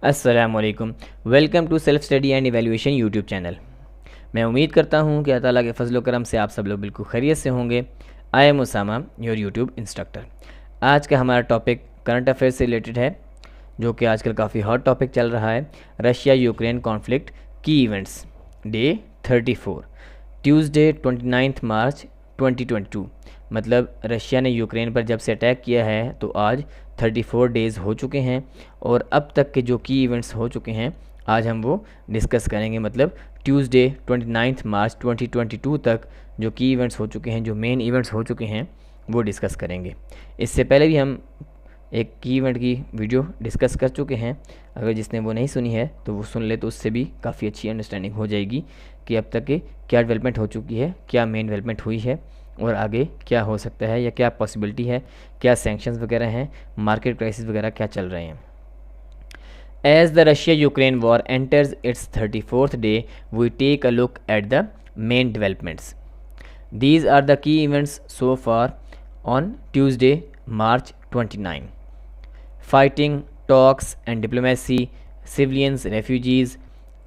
अस्सलामुअलैकुम। Welcome to self study and evaluation YouTube channel. मैं उम्मीद करता हूँ कि अल्लाह ताला के फजल करम से आप सब लोग बिल्कुल खैरियत से होंगे। I am Usama, your YouTube instructor. आज का हमारा टॉपिक करंट अफेयर से रिलेटेड है, जो कि आजकल काफ़ी हॉट टॉपिक चल रहा है। रशिया यूक्रेन कॉन्फ्लिक्ट की इवेंट्स, डे 34, ट्यूसडे 29 मार्च 2022। मतलब रशिया ने यूक्रेन पर जब से अटैक किया है तो आज 34 डेज़ हो चुके हैं और अब तक के जो की इवेंट्स हो चुके हैं आज हम वो डिस्कस करेंगे। मतलब ट्यूसडे 29 मार्च 2022 तक जो की इवेंट्स हो चुके हैं, जो मेन इवेंट्स हो चुके हैं, वो डिस्कस करेंगे। इससे पहले भी हम एक की इवेंट की वीडियो डिस्कस कर चुके हैं। अगर जिसने वो नहीं सुनी है तो वो सुन ले, तो उससे भी काफ़ी अच्छी अंडरस्टैंडिंग हो जाएगी कि अब तक के क्या डेवलपमेंट हो चुकी है, क्या मेन डेवलपमेंट हुई है और आगे क्या हो सकता है या क्या पॉसिबिलिटी है, क्या सैंक्शंस वगैरह हैं, मार्केट क्राइसिस वगैरह क्या चल रहे हैं। As the Russia-Ukraine war enters its 34th day, we take a look at the main developments. These are the key events so far on Tuesday, March 29. Fighting, talks and diplomacy, civilians, refugees,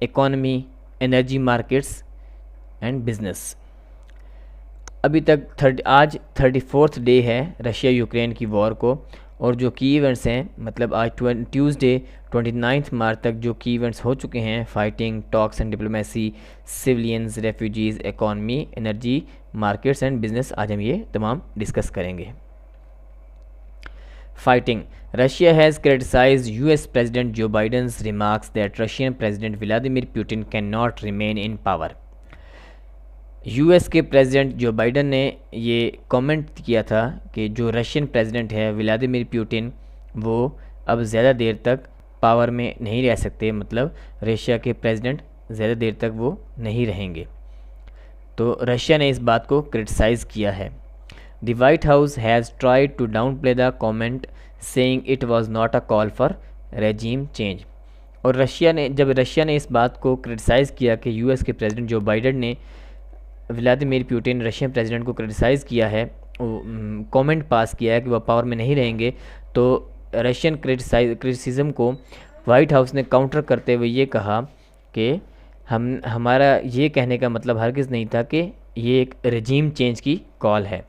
economy, energy markets and business. अभी तक आज 34th day है Russia Ukraine की war को, और जो की events हैं, मतलब आज ट्यूसडे 29 मार्च तक जो की इवेंट्स हो चुके हैं, fighting, talks and diplomacy, civilians, refugees, economy, energy, markets and business, आज हम ये तमाम डिस्कस करेंगे। Fighting, Russia has criticised US president Joe Biden's remarks that Russian president Vladimir Putin can not remain in power. US के president Joe Biden ने ये comment किया था कि जो रशियन प्रेसिडेंट है व्लादिमीर पुतिन, वो अब ज़्यादा देर तक पावर में नहीं रह सकते। मतलब रशिया के प्रेसिडेंट ज़्यादा देर तक वो नहीं रहेंगे। तो रशिया ने इस बात को क्रिटिसाइज़ किया है। The White House has tried to down play the comment saying it was not a call for regime change. और जब रशिया ने इस बात को क्रिटिसाइज़ किया कि यूएस के प्रेसिडेंट जो बाइडन ने व्लादिमीर पुतिन रशियन प्रेसिडेंट को क्रिटिसाइज़ किया है, कमेंट पास किया है कि वह पावर में नहीं रहेंगे, तो रशियन क्रिटिसिज्म को वाइट हाउस ने काउंटर करते हुए ये कहा कि हमारा ये कहने का मतलब हरगिज़ नहीं था कि ये एक रेजीम चेंज की कॉल है।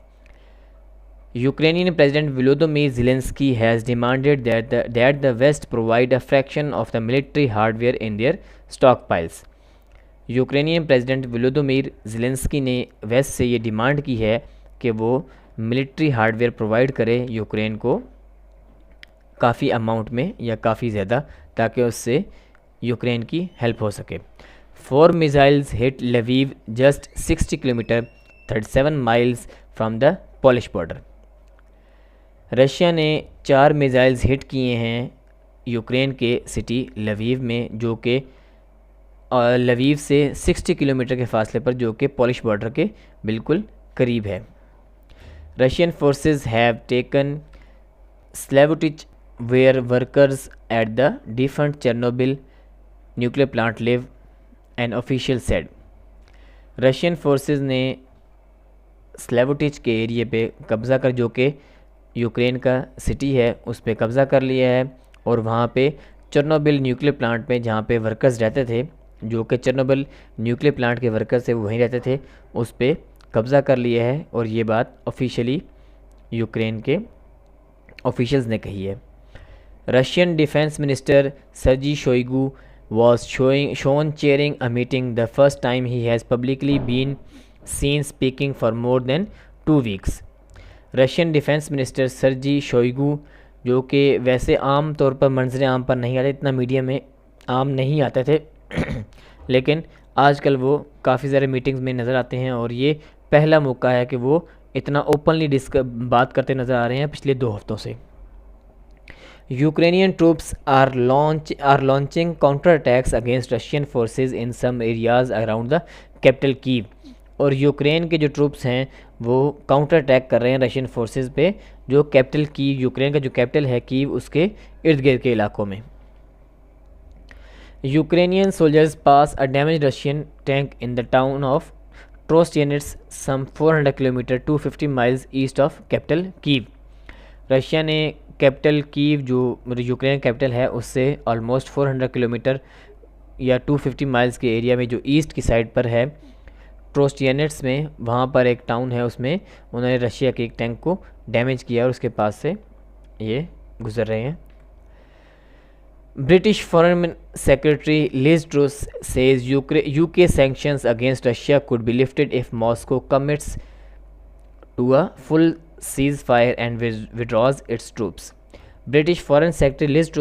Ukrainian president Volodymyr Zelensky has demanded that the West provide a fraction of the military hardware in their stock piles. Ukrainian president Volodymyr Zelensky ने वेस्ट से ये डिमांड की है कि वो मिलिट्री हार्डवेयर प्रोवाइड करे यूक्रेन को काफ़ी अमाउंट में या काफ़ी ज़्यादा, ताकि उससे यूक्रेन की हेल्प हो सके। 4 missiles hit Lviv just 60 kilometre 37 miles from the Polish border. Russia ने 4 मिसाइल्स हिट किए हैं यूक्रेन के सिटी लवीव में, जो कि लवीव से 60 किलोमीटर के फासले पर, जो कि पोलिश बॉर्डर के बिल्कुल करीब है। Russian forces have taken Slavutych where workers at the defunct Chernobyl nuclear plant live, an official said. Russian forces ने स्लेवोटिच के एरिए पे कब्ज़ा कर, जो कि यूक्रेन का सिटी है, उस पर कब्ज़ा कर लिया है, और वहाँ पे चेर्नोबिल न्यूक्लियर प्लांट में जहाँ पे वर्कर्स रहते थे, जो कि चेर्नोबिल न्यूक्लियर प्लांट के वर्कर्स थे, वो वहीं रहते थे, उस पर कब्ज़ा कर लिया है। और ये बात ऑफिशियली यूक्रेन के ऑफिशियल्स ने कही है। Russian defence minister Sergei Shoigu was shown chairing a meeting the first time he has publicly been seen speaking for more than 2 weeks. Russian defence minister Sergei Shoigu, जो कि वैसे आम तौर पर मंजर आम पर नहीं आते, इतना मीडिया में आम नहीं आते थे लेकिन आजकल वो काफ़ी सारे मीटिंग्स में नज़र आते हैं, और ये पहला मौका है कि वो इतना ओपनली बात करते नज़र आ रहे हैं पिछले 2 हफ्तों से। Ukrainian troops are launching counter attacks against Russian forces in some areas around the capital Kyiv. और यूक्रेन के जो ट्रूप्स हैं वो काउंटर अटैक कर रहे हैं रशियन फोर्सेज पे, जो कैपिटल कीव, यूक्रेन का जो कैपिटल है कीव, उसके इर्द गिर्द के इलाकों में। Ukrainian soldiers pass a damaged Russian tank in the town of Trostianets, some 400 kilometre 250 miles east of capital Kyiv. Russia ने कैपिटल कीव जो यूक्रेन कैपिटल है उससे ऑलमोस्ट 400 किलोमीटर या 250 माइल्स के एरिया में जो ईस्ट की साइड पर है ट्रोस्टियनेट्स में, वहाँ पर एक टाउन है, उसमें उन्होंने रशिया के एक टैंक को डैमेज किया और उसके पास से ये गुजर रहे हैं। British foreign secretary Liz Truss says UK sanctions against Russia could be lifted if Moscow commits to a full cease fire and withdraws its troops. British foreign secretary Liz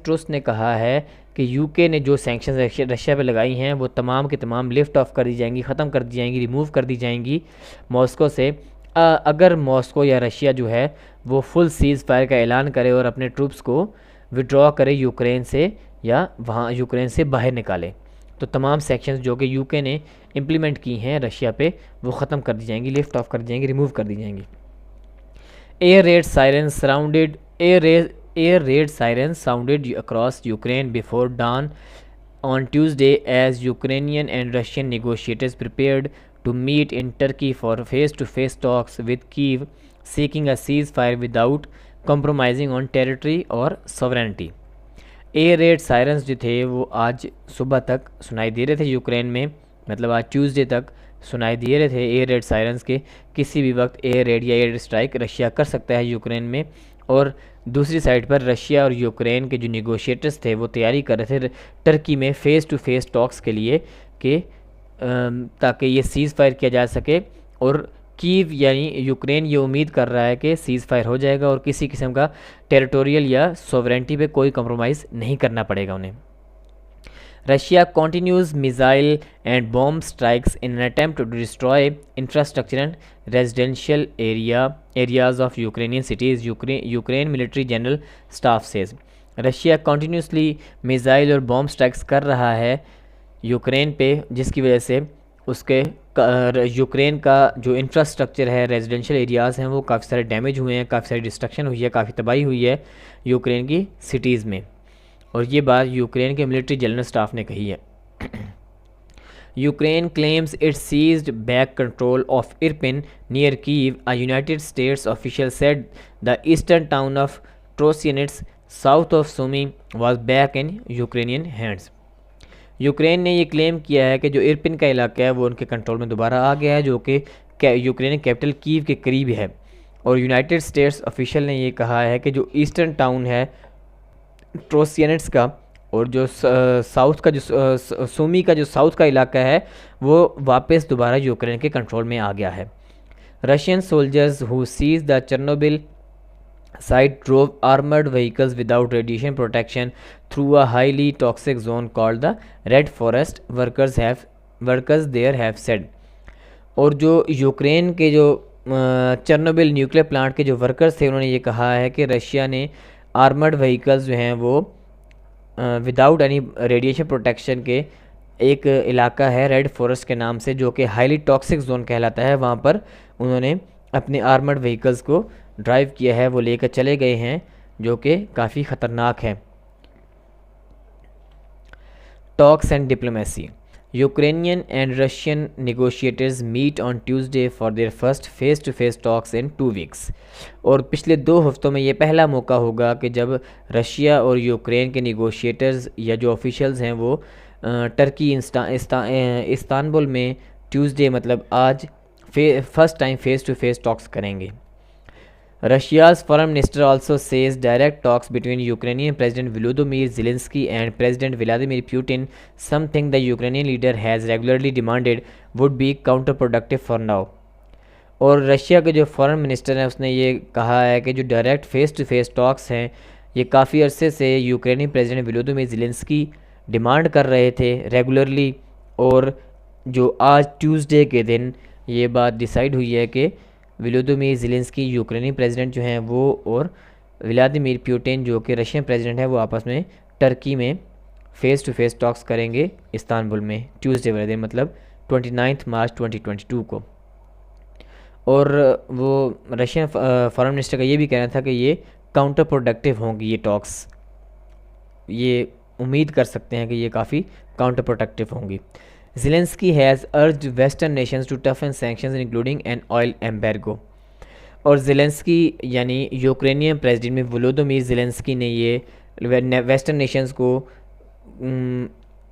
Truss ने कहा है कि यूके ने जो sanctions Russia पे लगाई हैं वो तमाम के तमाम लिफ्ट ऑफ कर दी जाएंगी, ख़त्म कर दी जाएंगी, रिमूव कर दी जाएंगी मॉस्को से, अगर मॉस्को या रशिया जो है वो फुल सीज़ फायर का ऐलान करे और अपने ट्रूप्स को विड्रॉ करे यूक्रेन से या वहाँ यूक्रेन से बाहर निकाले। तो तमाम सेक्शंस जो कि यूके ने इम्प्लीमेंट की हैं रशिया पे वो ख़त्म कर दी जाएंगी, लिफ्ट ऑफ कर दी जाएंगी, रिमूव कर दी जाएंगी। Air red sirens sounded across Ukraine before dawn on Tuesday as Ukrainian and Russian negotiators prepared to meet in Turkey for face-to-face talks with Kyiv, seeking a ceasefire without compromising on territory or sovereignty. Air red sirens जो थे वो आज सुबह तक सुनाई दे रहे थे Ukraine में, मतलब आज ट्यूसडे तक सुनाई दे रहे थे एयर रेड सायरन्स के। किसी भी वक्त एयर रेड या एयर स्ट्राइक रशिया कर सकता है यूक्रेन में। और दूसरी साइड पर रशिया और यूक्रेन के जो निगोशिएटर्स थे वो तैयारी कर रहे थे टर्की में फ़ेस टू फेस टॉक्स के लिए कि ताकि ये सीज़ फायर किया जा सके। और कीव यानी यूक्रेन ये उम्मीद कर रहा है कि सीज़ फायर हो जाएगा और किसी किस्म का टेरिटोरियल या सॉवरेंटी पे कोई कंप्रोमाइज़ नहीं करना पड़ेगा उन्हें। Russia continues missile and bomb strikes in an attempt to destroy infrastructure and residential areas of Ukrainian cities, Ukraine military general staff says. Russia continuously missile और बॉम्ब स्ट्राइक्स कर रहा है यूक्रेन पे, जिसकी वजह से उसके यूक्रेन का जो इंफ्रास्ट्रक्चर है, रेजिडेंशियल एरियाज़ हैं, वो काफ़ी सारे डैमेज हुए हैं, काफ़ी सारी डिस्ट्रक्शन हुई है, काफ़ी तबाही हुई है यूक्रेन की सिटीज़ में। और ये बात यूक्रेन के मिलिट्री जनरल स्टाफ ने कही है। Ukraine claims it seized back control of Irpin near Kyiv. A United States official said the eastern town of Trostianets south of Sumy was back in Ukrainian hands. Ukraine ने ये claim किया है कि जो Irpin का इलाका है वो उनके कंट्रोल में दोबारा आ गया है, जो कि यूक्रेन कैपिटल कीव के करीब है। और यूनाइटेड स्टेट्स ऑफिशियल ने ये कहा है कि जो ईस्टर्न टाउन है ट्रोसियनिट्स का और जो साउथ का जो सुमी का जो साउथ का इलाका है वो वापस दोबारा यूक्रेन के कंट्रोल में आ गया है। Russian soldiers who seized the Chernobyl site drove armoured vehicles without radiation protection through a highly toxic zone called the Red Forest, workers there have said. और जो यूक्रेन के जो चेर्नोबिल न्यूक्लियर प्लांट के जो वर्कर्स थे उन्होंने ये कहा है कि रशिया ने आर्मर्ड व्हीकल्स जो हैं वो विदाउट एनी रेडिएशन प्रोटेक्शन के एक इलाका है रेड फॉरेस्ट के नाम से, जो कि हाईली टॉक्सिक जोन कहलाता है, वहाँ पर उन्होंने अपने आर्मर्ड व्हीकल्स को ड्राइव किया है, वो लेकर चले गए हैं, जो कि काफ़ी ख़तरनाक है। Talks and diplomacy. Ukrainian and Russian negotiators meet on Tuesday for their first face-to-face talks in 2 weeks. और पिछले 2 हफ्तों में ये पहला मौका होगा कि जब रशिया और यूक्रेन के निगोशिएटर्स या जो ऑफिशियल्स हैं वो टर्की इस्तांबुल में ट्यूसडे मतलब आज first time face to face talks करेंगे। Russia's foreign minister also says direct talks between Ukrainian President Volodymyr Zelensky and President Vladimir Putin, something the Ukrainian leader has regularly demanded, would be counterproductive for now. और Russia के जो foreign minister हैं उसने ये कहा है कि जो direct face to face talks हैं ये काफ़ी अरसे से यूक्रेनी प्रेसिडेंट वोलोदिमीर ज़ेलेंस्की डिमांड कर रहे थे रेगुलरली, और जो आज ट्यूसडे के दिन ये बात डिसाइड हुई है कि वोलोदिमीर ज़ेलेंस्की यूक्रेनी प्रेसिडेंट जो हैं वो और व्लादिमीर पुतिन जो कि रशियन प्रेसिडेंट है वो आपस में टर्की में फ़ेस टू फेस टॉक्स करेंगे इस्तांबुल में ट्यूसडे वाले दिन, मतलब 29 मार्च 2022 को। और वो रशियन फॉरेन मिनिस्टर का ये भी कहना था कि ये काउंटर प्रोडक्टिव होंगी ये टॉक्स, ये उम्मीद कर सकते हैं कि ये काफ़ी काउंटर प्रोडक्टिव होंगी। Zelensky has urged Western nations to toughen sanctions including an oil embargo. और ज़ेलेंस्की यानी यूक्रेनियन प्रेसिडेंट में वोलोदिमीर ज़ेलेंस्की ने ये वेस्टर्न नेशंस को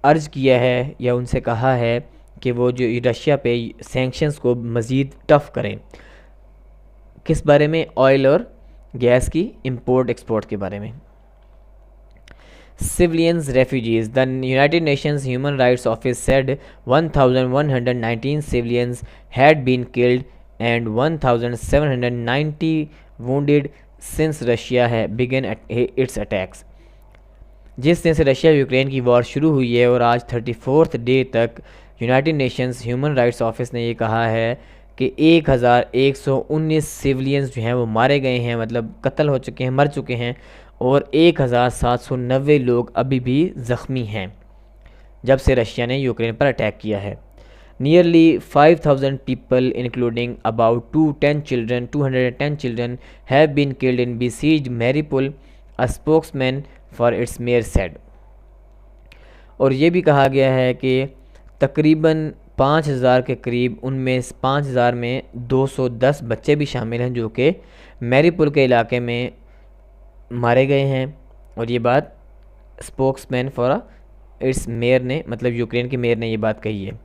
अर्ज किया है या उनसे कहा है कि वो जो रशिया पे सैंक्शंस को मज़ीद टफ़ करें। किस बारे में? ऑयल और गैस की इंपोर्ट एक्सपोर्ट के बारे में। Civilians refugees. The United Nations Human Rights Office said 1,119 civilians had been killed and 1,790 wounded since Russia began its attacks. जिस दिन से रशिया यूक्रेन की वॉर शुरू हुई है और आज 34th डे तक United Nations human rights office ने ये कहा है कि 1,119 सिविलियंस जो हैं वो मारे गए हैं, मतलब कत्ल हो चुके हैं, मर चुके हैं, और 1,790 लोग अभी भी ज़ख्मी हैं जब से रशिया ने यूक्रेन पर अटैक किया है। Nearly 5,000 people including about 210 children have been killed in besieged Mariupol, a spokesman for its mayor said. और ये भी कहा गया है कि तकरीबन 5,000 के करीब, उनमें 5,000 में 210 बच्चे भी शामिल हैं जो कि मैरीपुल के इलाके में मारे गए हैं। और ये बात स्पोक्समैन फॉर इट्स मेयर ने, मतलब यूक्रेन के मेयर ने ये बात कही है।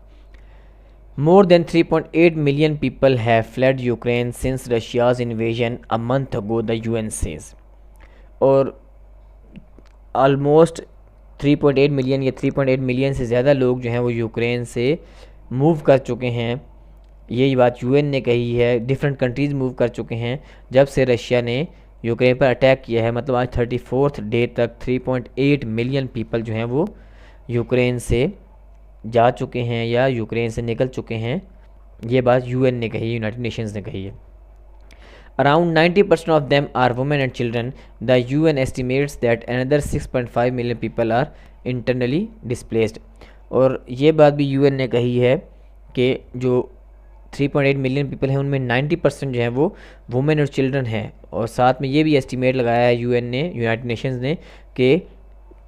More than 3.8 million people have fled Ukraine since Russia's invasion a month ago, the UN says. और ऑलमोस्ट 3.8 मिलियन या 3.8 मिलियन से ज़्यादा लोग जो हैं वो यूक्रेन से मूव कर चुके हैं। यही बात UN ने कही है। डिफरेंट कंट्रीज़ मूव कर चुके हैं जब से रशिया ने यूक्रेन पर अटैक किया है। मतलब आज 34th डे तक 3.8 मिलियन पीपल जो हैं वो यूक्रेन से जा चुके हैं या यूक्रेन से निकल चुके हैं। ये बात UN ने कही है, यूनाइटेड नेशंस ने कही है। Around 90% of them are women and children. The UN estimates that another 6.5 million people are internally displaced. और ये बात भी UN ने कही है कि जो 3.8 मिलियन पीपल हैं उनमें 90% जो है वो वुमेन और चिल्ड्रन हैं। और साथ में ये भी एस्टिमेट लगाया है UN ने, यूनाइटेड नेशंस ने, कि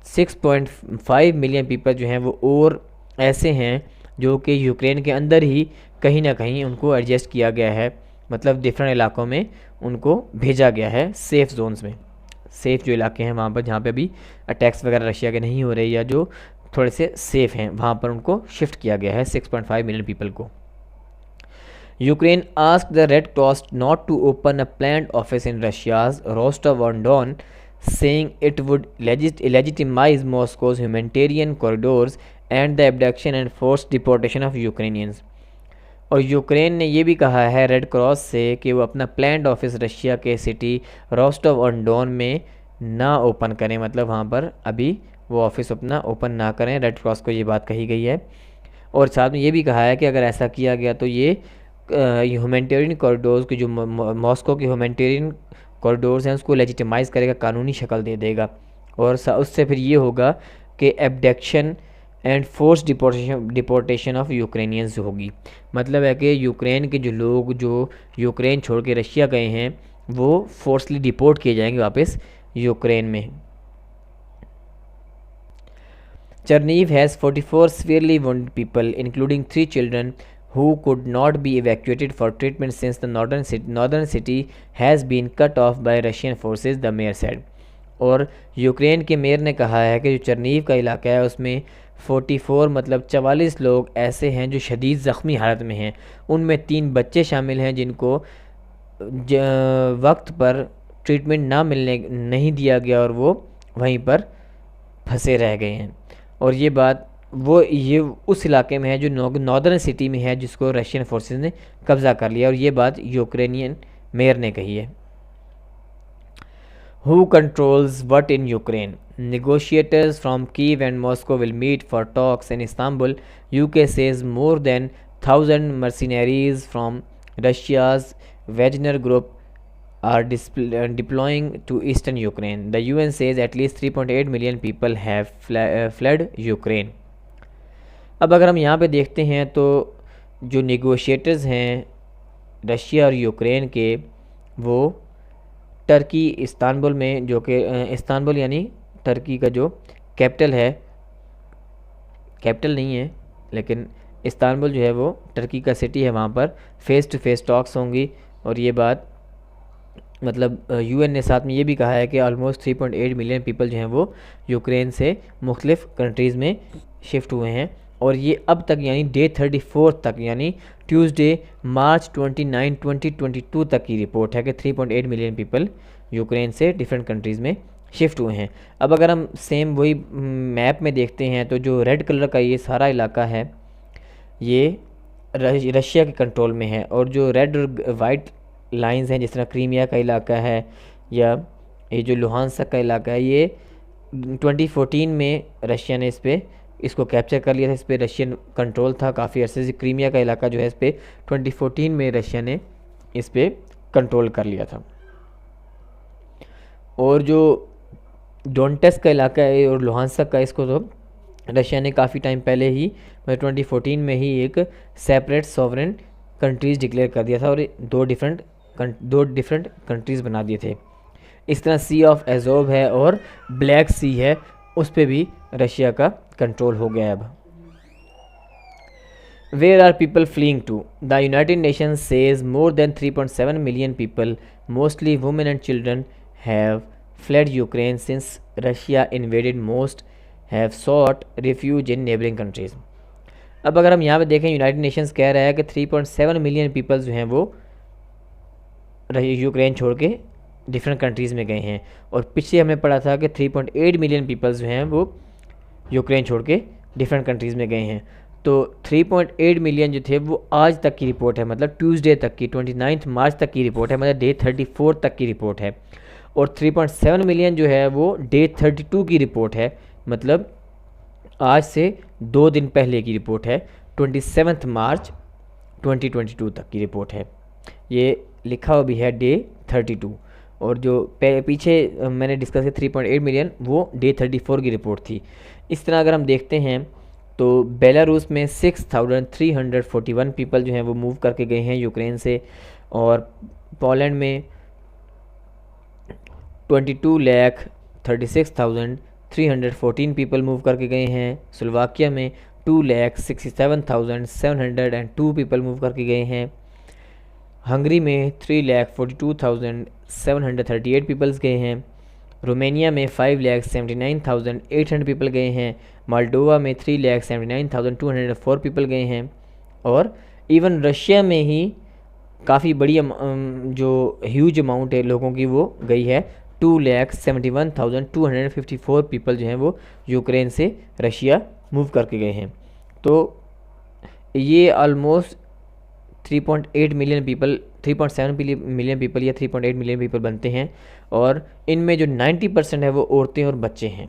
6.5 मिलियन पीपल जो हैं वो और ऐसे हैं जो कि यूक्रेन के अंदर ही कहीं ना कहीं उनको एडजस्ट किया गया है, मतलब डिफरेंट इलाकों में उनको भेजा गया है, सेफ़ जोन्स में। सेफ़ जो इलाके हैं वहाँ पर जहाँ पे अभी अटैक्स वगैरह रशिया के नहीं हो रहे या जो थोड़े से सेफ़ हैं वहाँ पर उनको शिफ्ट किया गया है 6.5 मिलियन पीपल को। Ukraine asked the Red Cross not to open a planned office in Russia's Rostov on Don, saying it would legitimize Moscow's humanitarian corridors and the abduction and forced deportation of Ukrainians. और Ukraine ने ये भी कहा है red cross से कि वो अपना प्लान्ड ऑफिस रशिया के सिटी रोस्टोव-ऑन-डॉन में ना ओपन करें, मतलब वहाँ पर अभी वो ऑफिस अपना ओपन ना करें। रेड क्रॉस को ये बात कही गई है। और साथ में ये भी कहा है कि अगर ऐसा किया गया तो ये ह्यूमैनिटेरियन कॉरिडोर्स की जो मॉस्को के ह्यूमैनिटेरियन कॉरिडोर्स हैं उसको लेजिटिमाइज़ करेगा, कानूनी शक्ल दे देगा। और उससे फिर ये होगा कि abduction and force deportation of Ukrainians होगी। मतलब है कि यूक्रेन के जो लोग जो यूक्रेन छोड़ के रशिया गए हैं वो फोर्सली डिपोर्ट किए जाएंगे वापस यूक्रेन में। चर्नीव has 44 severely wounded people including 3 children who could not be evacuated for treatment since the northern city has been cut off by Russian forces, the mayor said. और यूक्रेन के mayor ने कहा है कि जो चर्नीव का इलाका है उसमें 44 मतलब 44 लोग ऐसे हैं जो शदीद ज़ख्मी हालत में हैं। उनमें 3 बच्चे शामिल हैं जिनको वक्त पर ट्रीटमेंट नहीं दिया गया और वो वहीं पर फंसे रह गए हैं। और ये बात ये उस इलाके में है जो नॉर्दर्न सिटी में है जिसको रशियन फोर्सेस ने कब्ज़ा कर लिया। और ये बात यूक्रेनियन मेयर ने कही है। Who controls what in Ukraine? Negotiators from Kyiv and Moscow will meet for talks in Istanbul. UK says more than 1,000 mercenaries from Russia's Wagner Group are deploying to eastern Ukraine. The UN says at least 3.8 million people have fled Ukraine. अब अगर हम यहाँ पे देखते हैं तो जो negotiators हैं रशिया और यूक्रेन के वो टर्की इस्तांबुल में, जो कि इस्तांबुल यानी टर्की का जो कैपिटल है, कैपिटल नहीं है लेकिन इस्तांबुल जो है वो टर्की का सिटी है, वहाँ पर फ़ेस टू फेस टॉक्स होंगी। और ये बात मतलब यूएन ने साथ में ये भी कहा है कि ऑलमोस्ट 3.8 मिलियन पीपल जो हैं वो यूक्रेन से मुख्तलिफ़ कंट्रीज़ में शिफ्ट हुए हैं। और ये अब तक यानी डे 34 तक यानी ट्यूसडे मार्च 29 2022 तक की रिपोर्ट है कि 3.8 मिलियन पीपल यूक्रेन से डिफरेंट कंट्रीज़ में शिफ्ट हुए हैं। अब अगर हम सेम वही मैप में देखते हैं तो जो रेड कलर का ये सारा इलाका है ये रशिया के कंट्रोल में है, और जो रेड और वाइट लाइंस हैं जिस तरह क्रीमिया का इलाका है या ये जो लुहानस्क का इलाका है, ये 2014 में रशिया ने इसको कैप्चर कर लिया था। इस पर रशियन कंट्रोल था काफ़ी अरसे से। क्रीमिया का इलाका जो है इस पर 2014 में रशिया ने इस पर कंट्रोल कर लिया था। और जो डोनेट्स्क का इलाका है और लुहानस्क का, इसको तो रशिया ने काफ़ी टाइम पहले ही मतलब 2014 में ही एक सेपरेट सॉवरेन कंट्रीज़ डिक्लेयर कर दिया था और दो डिफरेंट कंट्रीज़ बना दिए थे। इस तरह सी ऑफ एजोव है और ब्लैक सी है, उस पर भी रशिया का कंट्रोल हो गया है अब। Where are people fleeing to? The United Nations says more than 3.7 million people, mostly women and children, have fled Ukraine since Russia invaded. Most have sought refuge in neighboring countries. अब अगर हम यहाँ पे देखें, यूनाइटेड नेशंस कह रहा है कि 3.7 मिलियन पीपल जो हैं वो यूक्रेन छोड़ के डिफरेंट कंट्रीज़ में गए हैं, और पीछे हमने पढ़ा था कि 3.8 मिलियन पीपल्स जो हैं वो यूक्रेन छोड़ के डिफरेंट कंट्रीज़ में गए हैं। तो 3.8 मिलियन जो थे वो आज तक की रिपोर्ट है, मतलब ट्यूसडे तक की 29 मार्च तक की रिपोर्ट है, मतलब डे 34 तक की रिपोर्ट है। और 3.7 मिलियन जो है वो डे 32 की रिपोर्ट है, मतलब आज से 2 दिन पहले की रिपोर्ट है। 27 मार्च 2022 तक की रिपोर्ट है, ये लिखा हुआ भी है डे 32। और जो पीछे मैंने डिस्कस किया 3.8 मिलियन वो डे 34 की रिपोर्ट थी। इस तरह अगर हम देखते हैं तो बेलारूस में 6,341 पीपल जो हैं वो मूव करके गए हैं यूक्रेन से, और पोलैंड में 22,36,314 पीपल मूव करके गए हैं। स्लोवाकिया में 2,67,702 पीपल मूव करके गए हैं। हंगरी में 3,42,738 पीपल्स गए हैं। रोमानिया में 5,79,800 पीपल गए हैं। माल्डोवा में 3,79,204 पीपल गए हैं। और इवन रशिया में ही काफ़ी बड़ी जो ह्यूज अमाउंट है लोगों की वो गई है। 2,71,254 पीपल जो हैं वो यूक्रेन से रशिया मूव करके गए हैं। तो ये almost 3.8 million people, 3.7 million people या 3.8 मिलियन पीपल बनते हैं, और इनमें जो 90% है वो औरतें और बच्चे हैं।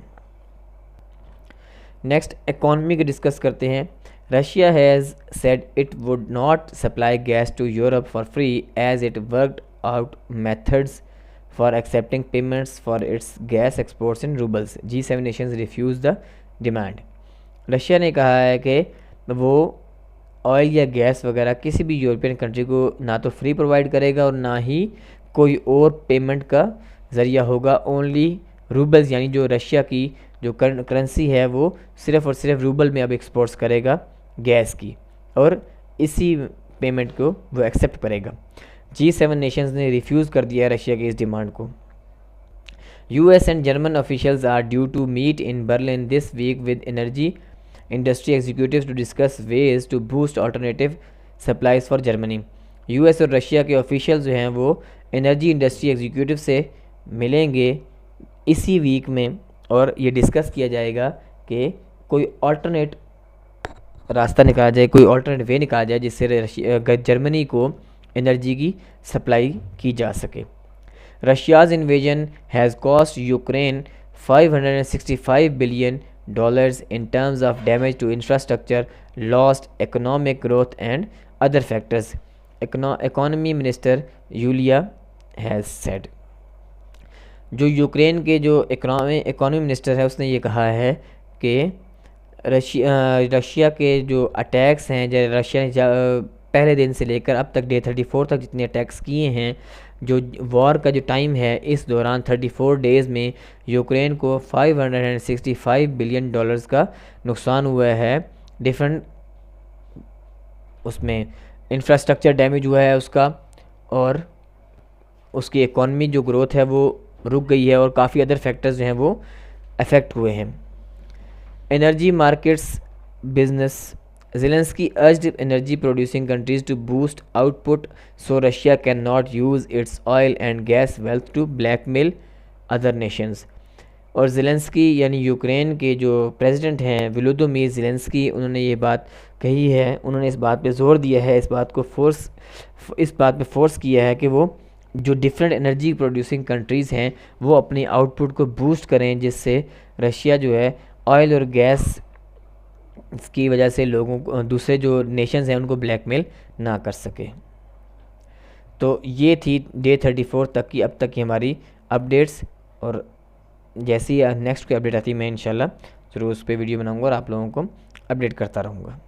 नेक्स्ट इकॉनमी को डिस्कस करते हैं। Russia has said it would not supply gas to Europe for free as it worked out methods for accepting payments for its gas exports in roubles. G7 nations refuse the demand. Russia ने कहा है कि वो oil या gas वगैरह किसी भी European country को ना तो फ्री प्रोवाइड करेगा और ना ही कोई और पेमेंट का ज़रिया होगा। ओनली रूबल्स यानी जो रशिया की जो करेंसी है वो सिर्फ़ और सिर्फ रूबल में अब एक्सपोर्ट्स करेगा गैस की, और इसी पेमेंट को वो एक्सेप्ट करेगा। G7 नेशंस ने रिफ्यूज़ कर दिया रशिया की इस डिमांड को। US and German officials are due to meet in Berlin this week with energy industry executives to discuss ways to boost alternative supplies for Germany. US और Russia के official जो हैं वो एनर्जी इंडस्ट्री एग्जीक्यूटिव से मिलेंगे इसी week में, और ये डिस्कस किया जाएगा कि कोई अल्टरनेट रास्ता निकाला जाए, कोई अल्टरनेट वे निकाला जाए जिससे जर्मनी को एनर्जी की सप्लाई की जा सके। Russia's invasion has cost Ukraine $565 billion in terms of damage to infrastructure, lost economic growth and other factors, economy minister Yulia has said। जो यूक्रेन के जो इकोनॉमी मिनिस्टर है उसने ये कहा है कि रशिया के जो अटैक्स हैं, जो रशिया ने पहले दिन से लेकर अब तक डे 34 तक जितने अटैक्स किए हैं, जो वॉर का जो टाइम है इस दौरान 34 डेज़ में यूक्रेन को $565 बिलियन का नुकसान हुआ है। डिफरेंट उसमें इंफ्रास्ट्रक्चर डैमेज हुआ है उसका, और उसकी इकॉनमी जो ग्रोथ है वो रुक गई है और काफ़ी अदर फैक्टर्स जो हैं वो अफेक्ट हुए हैं। Energy markets business, Zelensky urged energy producing countries to boost output so Russia cannot use its oil and gas wealth to blackmail other nations। और ज़ेलेंस्की यानी यूक्रेन के जो प्रेसिडेंट हैं वोलोदिमीर ज़ेलेंस्की, उन्होंने ये बात कही है, उन्होंने इस बात पे ज़ोर दिया है, इस बात पे फोर्स किया है कि वो जो डिफरेंट एनर्जी प्रोड्यूसिंग कंट्रीज़ हैं वो अपनी आउटपुट को बूस्ट करें, जिससे रशिया जो है ऑयल और गैस की वजह से लोगों को, दूसरे जो नेशंस हैं उनको ब्लैकमेल ना कर सके। तो ये थी डे 34 तक की अब तक की हमारी अपडेट्स, और जैसे ही नेक्स्ट कोई अपडेट आती है मैं इंशाल्लाह ज़रूर उस पर वीडियो बनाऊंगा और आप लोगों को अपडेट करता रहूँगा।